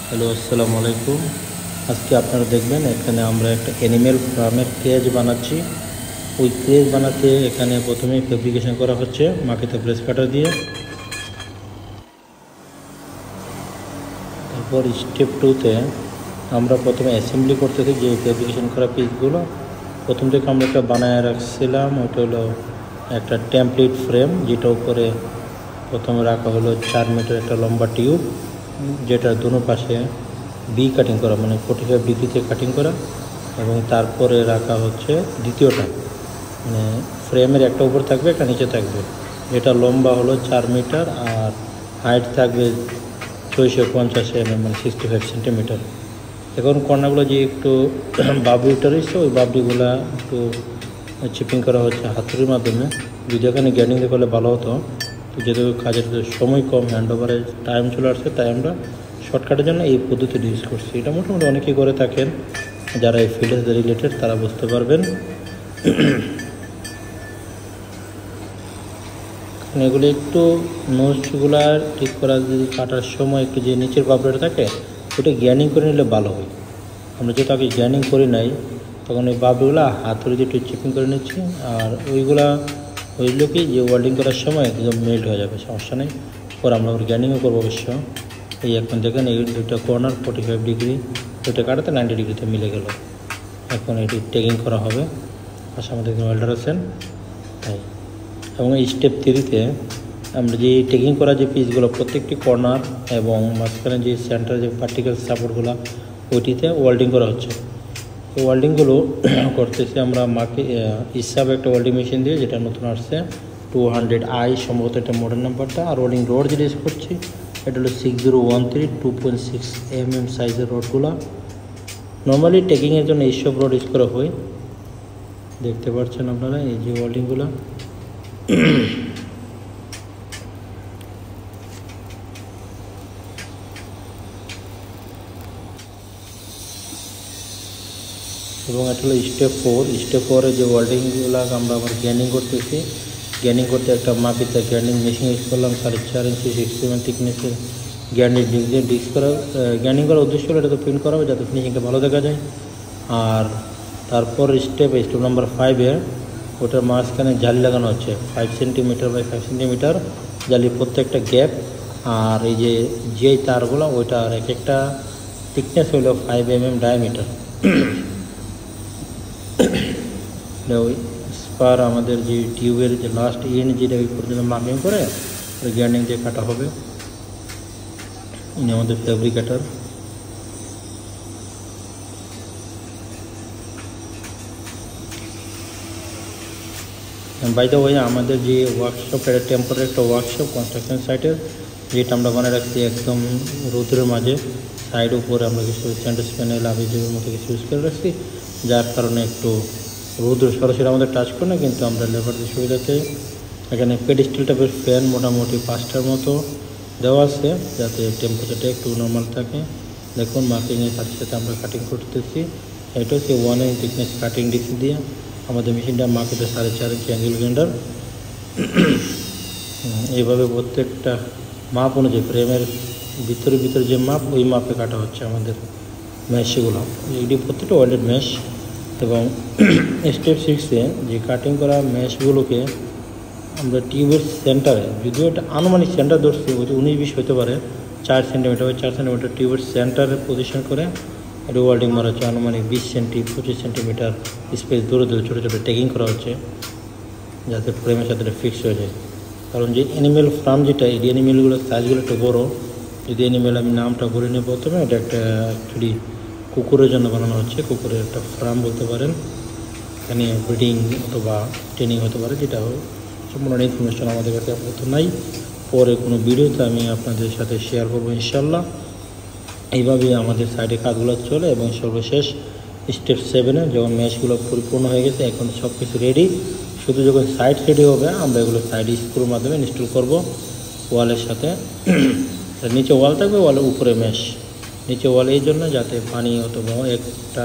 Hello, আসসালামু আলাইকুম। আজকে আপনারা দেখবেন এখানে আমরা একটা অ্যানিমেল ফার্মের কেজ বানাচ্ছি। ওই কেজ বানাতে এখানে প্রথমেই ফেব্রিকেশন করা হচ্ছে মাকিতে ব্রেস কাটার দিয়ে। তারপর স্টেপ 2-তে আমরা প্রথমে অ্যাসেম্বলি করতেছি যে ফেব্রিকেশন করা পিসগুলো। প্রথম থেকে আমরা একটা বানায় রাখছিলাম, ওটা হলো একটা টেমপ্লেট ফ্রেম, যেটা উপরে প্রথমে রাখা হলো 4 মিটার একটা লম্বা টিউব, যেটার দুনো পাশে বি কাটিং করা, মানে 45 ডিগ্রিতে কাটিং করা। এবং তারপরে রাখা হচ্ছে দ্বিতীয়টা, মানে ফ্রেমের একটা উপর থাকবে একটা নিচে থাকবে, যেটা লম্বা হলো 4 মিটার আর হাইট থাকবে 650 mm, মানে 65 সেন্টিমিটার। এখন কর্নারগুলো যে একটু বাবরি উঠে রয়েছে, ওই বাবরিগুলো একটু চিপিং করা হচ্ছে হাতুড়ির মাধ্যমে। যদি এখানে গ্যানিং দিয়ে করলে ভালো হতো, তো যেহেতু কাজের সময় কম, হ্যান্ড ওভারের টাইম চলে আসছে, তাই আমরা শর্টকাটের জন্য এই পদ্ধতিটি ইউজ করছি। এটা মোটামুটি অনেকেই করে থাকেন, যারা এই ফিল্ডের সাথে রিলেটেড তারা বুঝতে পারবেন। এগুলো একটু নোজগুলা ঠিক করা, যদি কাটার সময় একটু যে নিচের বাবরিটা থাকে ওটা গ্যানিং করে নিলে ভালো হয়। আমরা যেহেতু আগে গ্যানিং করি নাই, তখন ওই বাবরিগুলো হাতুড়ি দিয়ে একটু চিপিং করে নিচ্ছি। আর ওইগুলো কি যে ওয়েল্ডিং করার সময় একদম মেল্ট হয়ে যাবে, সমস্যা নেই। পর আমরা ওর গ্যানিংও করবো অবশ্য। এই এখন দেখেন এই দুটো কর্নার 45 ডিগ্রি, ওইটা কাটাতে 90 ডিগ্রিতে মিলে গেল। এখন এটি টেকিং করা হবে, পাশে আমাদের ওয়েল্ডার আছেন তাই। এবং এই স্টেপ 3-তে আমরা যে টেকিং করা যে পিসগুলো, প্রত্যেকটি কর্নার এবং মাঝখানে যে সেন্টার যে পার্টিকেল সাপোর্টগুলো, ওইটিতে ওয়েল্ডিং করা হচ্ছে। এই ওয়েল্ডিংগুলো করতেছি আমরা ইসাব একটা ওয়েল্ডিং মেশিন দিয়ে, যেটা নতুন আসছে 200i, সম্ভবত এটা মডেল নাম্বারটা। আর ওয়েল্ডিং রড যেটা ইউজ করছি এটা হলো 6013 2.6 mm সাইজের রডগুলো। নর্মালি টেকিংয়ের জন্য এইসব রড ইউজ করা হয়, দেখতে পাচ্ছেন আপনারা এই যে ওয়েল্ডিংগুলো। এবং এটা হলো স্টেপ 4। স্টেপ 4-এ যে ওয়েল্ডিংগুলো আমরা আবার গ্যানিং করতেছি। গ্যানিং করতে একটা মাপিতে গ্যানিং মেশিন ইউজ করলাম, 4.5 ইঞ্চি 6 mm থিকনেসের গ্যানিং ডিস্ক করা। গ্যানিং করার উদ্দেশ্য হলো এটা তো প্রিন্ট করা হবে, যাতে ফিনিশিংটা ভালো দেখা যায়। আর তারপর স্টেপ নাম্বার 5-এ ওটার মাঝখানে জালি লাগানো হচ্ছে 5 সেন্টিমিটার বাই 5 সেন্টিমিটার জালি প্রত্যেকটা গ্যাপ। আর এই যে তারগুলো, ওইটার এক একটা থিকনেস হলো 5 mm ডায়ামিটার। ওই স্পার আমাদের যে টিউবের যে লাস্ট এন্ড, যেটা ওই পর্যন্ত মার্কিং করে ওই গ্যান্ডিং দিয়ে কাটা হবে। ইনি আমাদের ফেব্রিকেটার। বাই দ্য ওয়ে, আমাদের যে ওয়ার্কশপ, এটা টেম্পোরারি একটা ওয়ার্কশপ কনস্ট্রাকশন সাইটের, যেটা আমরা বানিয়ে রাখছি একদম রোদের মাঝে। সাইড উপরে আমরা কিছু স্যান্ডউইচ প্যানেল আবিজের মতো কিছু ইউজ করে রাখছি, যার কারণে একটু রোদ সরাসরি আমাদের টাচ করে না, কিন্তু আমরা লেবারদের সুবিধাতে এখানে পেডিস্টাল টাইপের ফ্যান মোটামুটি 5টার মতো দেওয়া আছে, যাতে টেম্পারেচারটা একটু নর্মাল থাকে। দেখুন মার্কিংয়ের সাথে সাথে আমরা কাটিং করতেছি। এটা হচ্ছে 1 inch থিকনেস কাটিং ডিস্ক দিয়ে। আমাদের মেশিনটা মার্কেটে 4.5 ইঞ্চি অ্যাঙ্গেল গ্রাইন্ডার। এইভাবে প্রত্যেকটা মাপ অনুযায়ী ফ্রেমের ভিতরে যে মাপ, ওই মাপে কাটা হচ্ছে আমাদের মেশগুলো। এগুলি প্রত্যেকটা ওয়েল্ডেড মেশ। এবং স্টেপ 6-এ যে কাটিং করা মেশগুলোকে আমরা টিউবের সেন্টারে, যদিও এটা আনুমানিক সেন্টার ধরছি, ওই 19-20 হতে পারে, 4 সেন্টিমিটার বা 4 সেন্টিমিটার টিউবের সেন্টারে পজিশন করে এটা ওয়েল্ডিং মারা হচ্ছে। আনুমানিক 20 সেন্টি 25 সেন্টিমিটার স্পেস দূরে ছোটো ছোটো টেকিং করা হচ্ছে, যাতে ফ্রেমের সাথে ফিক্স হয়ে যায়। কারণ যে অ্যানিমেল ফার্ম যেটা, এই অ্যানিমেলগুলোর সাইজগুলো একটু বড়ো। যদি অ্যানিমেল আমি নামটা বলে নিই প্রথমে, এটা একটা অ্যাকচুয়ালি কুকুরের জন্য বানানো হচ্ছে, কুকুরের একটা ফার্ম বলতে পারেন। এখানে ব্রিডিং অথবা ট্রেনিং হতে পারে, যেটা সম্পূর্ণ ইনফরমেশন আমাদের কাছে আপাতত নাই। পরে কোনো ভিডিওতে আমি আপনাদের সাথে শেয়ার করবো ইনশাল্লাহ। এইভাবেই আমাদের সাইডে কাজগুলো চলে। এবং সর্বশেষ স্টেপ 7-এ যখন ম্যাশগুলো পরিপূর্ণ হয়ে গেছে, এখন সব কিছু রেডি, শুধু যখন সাইড রেডি হবে আমরা এগুলো সাইড স্ক্রুর মাধ্যমে ইনস্টল করব ওয়ালের সাথে। নিচে ওয়াল থাকবে, ওয়ালের উপরে ম্যাশ। নিচে ওয়াল এই জন্য যাতে পানি অথবা একটা